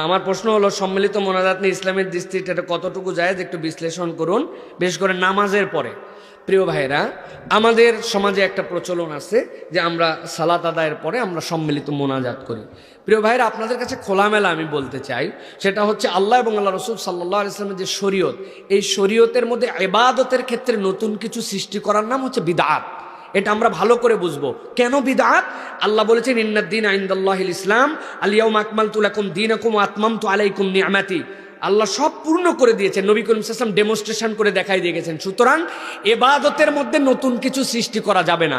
আমার প্রশ্ন হলো, সম্মিলিত মোনাজাত নিয়ে ইসলামের দৃষ্টিতে এটা কতটুকু জায়েজ একটু বিশ্লেষণ করুন, বিশেষ করে নামাজের পরে। প্রিয় ভাইরা, আমাদের সমাজে একটা প্রচলন আছে যে আমরা সালাত আদায়ের পরে আমরা সম্মিলিত মোনাজাত করি। প্রিয় ভাইরা, আপনাদের কাছে খোলামেলা আমি বলতে চাই, সেটা হচ্ছে আল্লাহ এবং আল্লাহ রসুল সাল্লাল্লাহু আলাইহি ওয়াসাল্লামের যে শরীয়ত, এই শরীয়তের মধ্যে ইবাদতের ক্ষেত্রে নতুন কিছু সৃষ্টি করার নাম হচ্ছে বিদআত। এটা আমরা ভালো করে বুঝবো কেন বিদআত। আল্লাহ বলেছেন, ইন্নাদ-দীনা ইনদাল্লাহিল ইসলাম, আল-ইয়াউমা আকমালতু লাকুম দীনাকুম ওয়া আতমামতু আলাইকুম নি'মাতি। আল্লাহ সব পূর্ণ করে দিয়েছেন, নবী করিম সাল্লাল্লাহু আলাইহি ওয়াসাল্লাম ডেমনস্ট্রেশন করে দেখাই দিয়ে গেছেন। সুতরাং ইবাদতের মধ্যে নতুন কিছু সৃষ্টি করা যাবে না।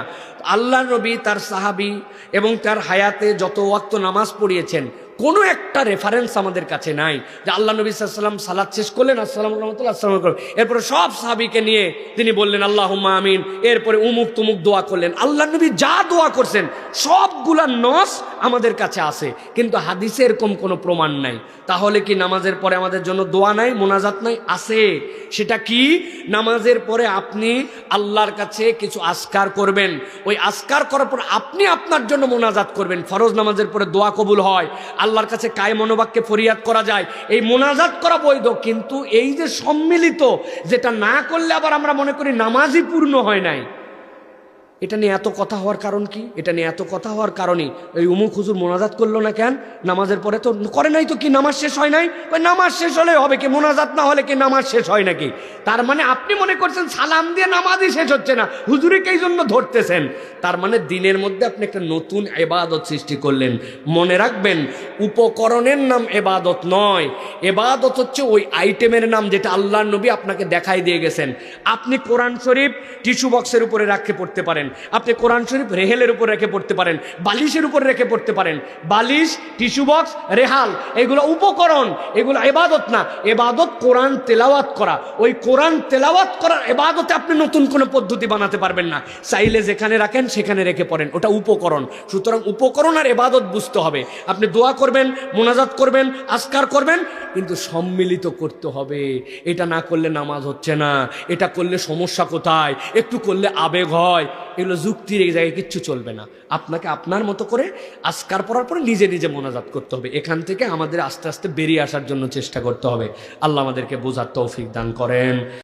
আল্লাহ নবী, তার সাহাবী এবং তার হায়াতে যত ওয়াক্ত নামাজ পড়িয়েছেন, কোনো একটা রেফারেন্স আমাদের কাছে নাই যে আল্লাহ নবী সাল্লাল্লাহু আলাইহি ওয়াসাল্লাম সালাত শেষ করলেন, আসসালামু আলাইকুম ওয়া রাহমাতুল্লাহ, আসসালামু আলাইকুম, এরপরে সব সাহাবীকে নিয়ে তিনি বললেন আল্লাহুম্মা আমিন, এরপরে উমুক তুমুক দোয়া করলেন। আল্লাহ নবী যা দোয়া করছেন সবগুলা নস আমাদের কাছে আছে, কিন্তু হাদিসে এরকম কোনো প্রমাণ নাই। তাহলে কি নামাজের পরে আমাদের জন্য দোয়া নাই, মোনাজাত নাই? আছে। সেটা কি? নামাজের পরে আপনি আল্লাহর কাছে কিছু আজকার করবেন, ওই আজকার করার পর আপনি আপনার জন্য মোনাজাত করবেন। ফরজ নামাজের পরে দোয়া কবুল হয়, আল্লাহর কাছে কায় মনোবাক্যে ফরিয়াদ করা যায়, এই মোনাজাত করা বৈধ। কিন্তু এই যে সম্মিলিত, যেটা না করলে আবার আমরা মনে করি নামাজই পূর্ণ হয় নাই, এটা নিয়ে এত কথা হওয়ার কারণ কি? এটা নিয়ে এত কথা হওয়ার কারণই এই উমুক হুজুর মোনাজাত করলো না কেন নামাজের পরে? তো করে নাই তো কি নামাজ শেষ হয় নাই? ওই নামাজ শেষ হলে হবে কি, মোনাজাত না হলে কি নামাজ শেষ হয় নাকি? তার মানে আপনি মনে করছেন সালাম দিয়ে নামাজই শেষ হচ্ছে না, হুজুরিকে এই জন্য ধরতেছেন। তার মানে দিনের মধ্যে আপনি একটা নতুন ইবাদত সৃষ্টি করলেন। মনে রাখবেন, উপকরণের নাম ইবাদত নয়, ইবাদত হচ্ছে ওই আইটেমের নাম যেটা আল্লাহর নবী আপনাকে দেখাই দিয়ে গেছেন। আপনি কোরআন শরীফ টিস্যু বক্সের উপরে রাখতে পড়তে পারেন, আপনি কোরআন শরীফ রেহেলের উপর রেখে পড়তে পারেন, বালিশের উপর রেখে পড়তে পারেন। বালিশ, টিস্যু বক্স, রেহাল, এগুলো উপকরণ, এগুলো ইবাদত না। ইবাদত কোরআন তেলাওয়াত করা। ওই কোরআন তেলাওয়াত করার ইবাদতে আপনি নতুন কোনো পদ্ধতি বানাতে পারবেন না। চাইলে যেখানে রাখেন সেখানে রেখে পড়েন, ওটা উপকরণ। সুতরাং উপকরণ আর ইবাদত বুঝতে হবে। আপনি দোয়া করবেন, মোনাজাত করবেন, আজকার করবেন, কিন্তু সম্মিলিত করতে হবে। এটা না করলে নামাজ হচ্ছে না। এটা করলে সমস্যা কোথায়? একটু করলে আবেগ হয়, এগুলো যুক্তির এই জায়গায় কিচ্ছু চলবে না। আপনাকে আপনার মতো করে আজকার পড়ার পরে নিজে নিজে মোনাজাত করতে হবে। এখান থেকে আমাদের আস্তে আস্তে বেরিয়ে আসার জন্য চেষ্টা করতে হবে। আল্লাহ আমাদেরকে বোঝার তৌফিক দান করেন।